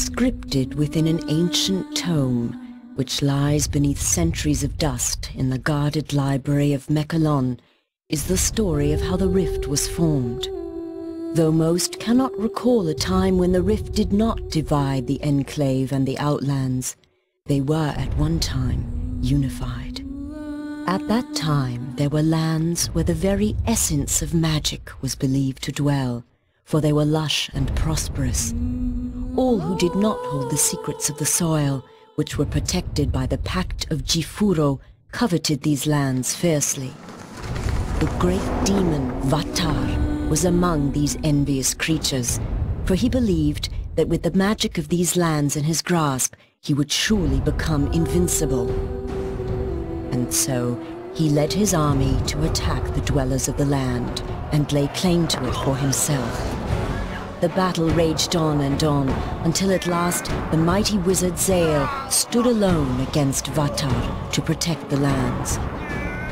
Scripted within an ancient tome, which lies beneath centuries of dust in the guarded library of Mechalon, is the story of how the rift was formed. Though most cannot recall a time when the rift did not divide the Enclave and the Outlands, they were at one time unified. At that time, there were lands where the very essence of magic was believed to dwell, for they were lush and prosperous. All who did not hold the secrets of the soil, which were protected by the Pact of Jifuro, coveted these lands fiercely. The great demon Vatar was among these envious creatures, for he believed that with the magic of these lands in his grasp, he would surely become invincible. And so, he led his army to attack the dwellers of the land and lay claim to it for himself. The battle raged on and on, until at last the mighty wizard Zale stood alone against Vatar to protect the lands.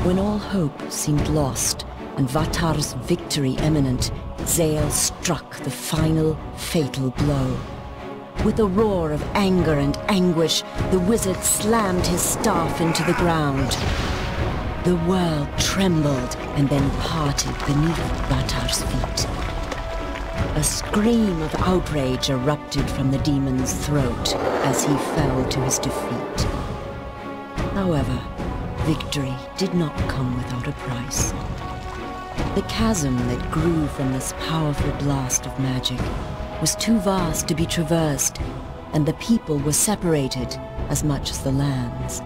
When all hope seemed lost and Vatar's victory imminent, Zale struck the final, fatal blow. With a roar of anger and anguish, the wizard slammed his staff into the ground. The world trembled and then parted beneath Vatar's feet. A scream of outrage erupted from the demon's throat as he fell to his defeat. However, victory did not come without a price. The chasm that grew from this powerful blast of magic was too vast to be traversed, and the people were separated as much as the lands.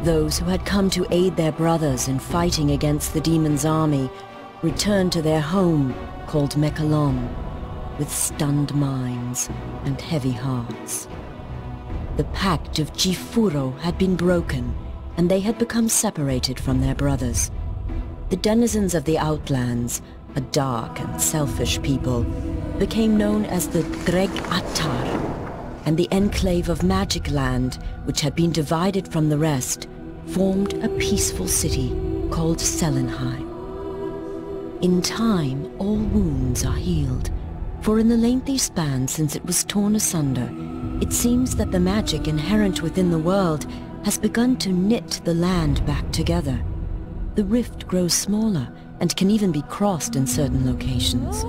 Those who had come to aid their brothers in fighting against the demon's army returned to their home called Mechalon, with stunned minds and heavy hearts. The Pact of Jifuro had been broken, and they had become separated from their brothers. The denizens of the Outlands, a dark and selfish people, became known as the Dreg Attar, and the Enclave of Magic Land, which had been divided from the rest, formed a peaceful city called Selenheim. In time, all wounds are healed, for in the lengthy span since it was torn asunder, it seems that the magic inherent within the world has begun to knit the land back together. The rift grows smaller and can even be crossed in certain locations.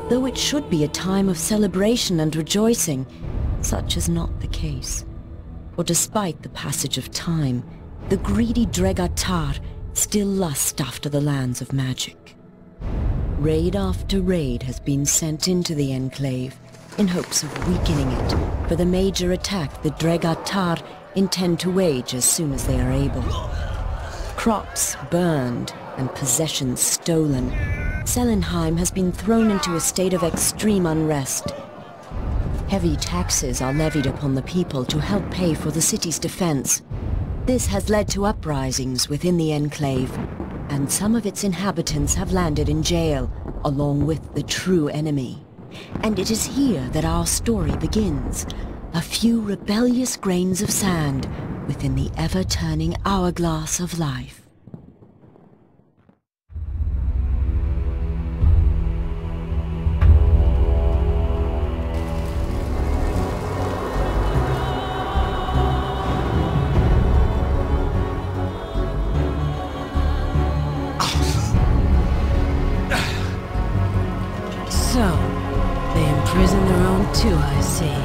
Though it should be a time of celebration and rejoicing, such is not the case. For despite the passage of time, the greedy Dregatar still lust after the lands of magic. Raid after raid has been sent into the Enclave in hopes of weakening it for the major attack the Dregatar intend to wage as soon as they are able. Crops burned and possessions stolen, Selenheim has been thrown into a state of extreme unrest. Heavy taxes are levied upon the people to help pay for the city's defense. This has led to uprisings within the Enclave, and some of its inhabitants have landed in jail, along with the true enemy. And it is here that our story begins. A few rebellious grains of sand within the ever-turning hourglass of life. So, they imprison their own too, I see.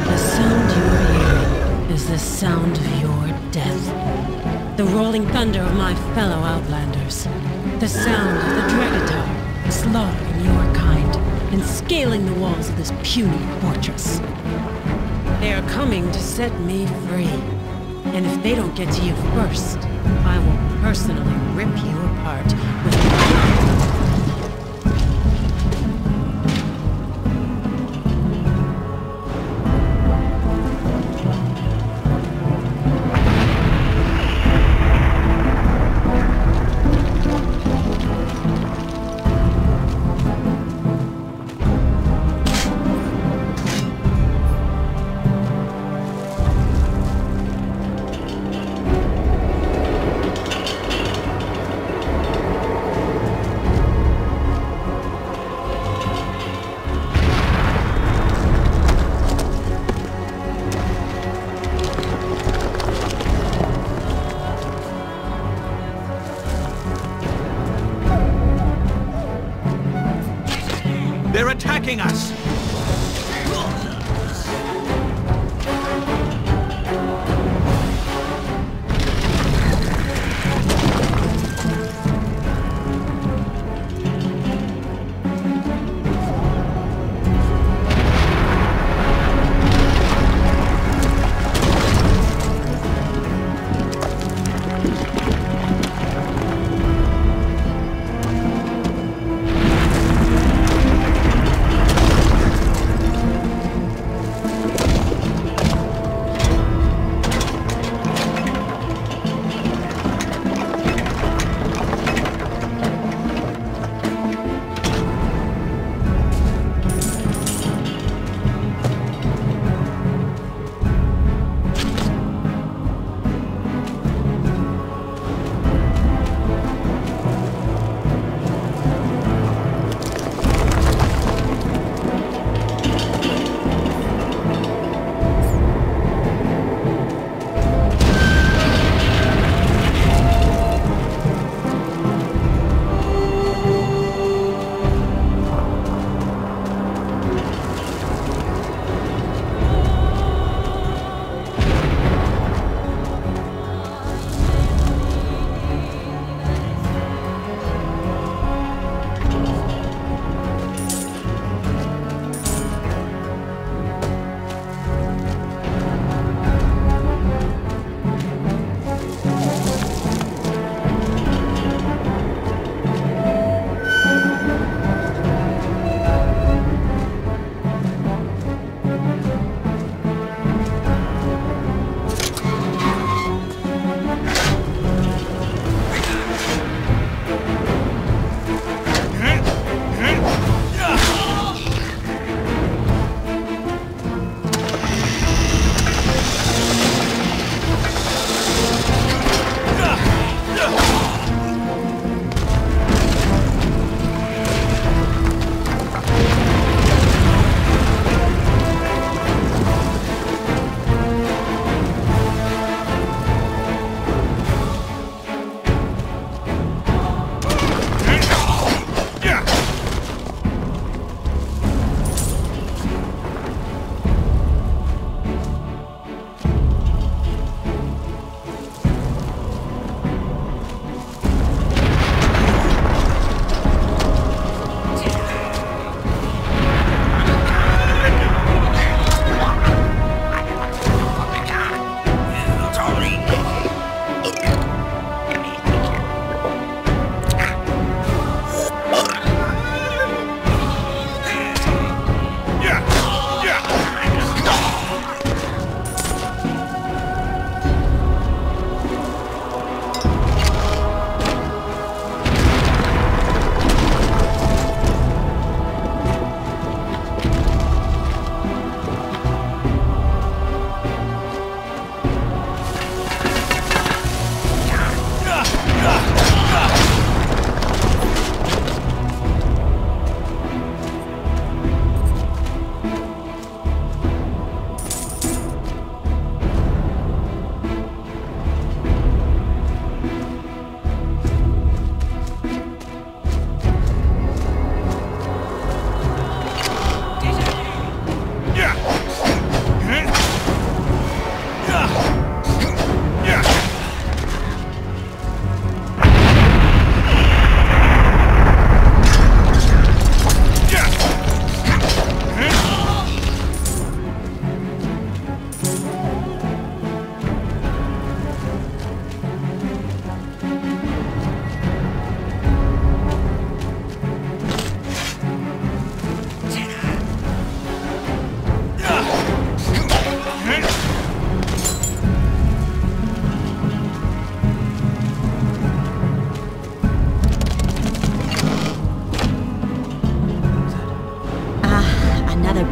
The sound you're hearing is the sound of your death. The rolling thunder of my fellow Outlanders. The sound of the Dregatar slaughtering your kind and scaling the walls of this puny fortress. They are coming to set me free. And if they don't get to you first, I will personally rip you apart with my... attacking us!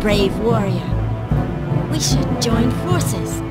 Brave warrior. We should join forces.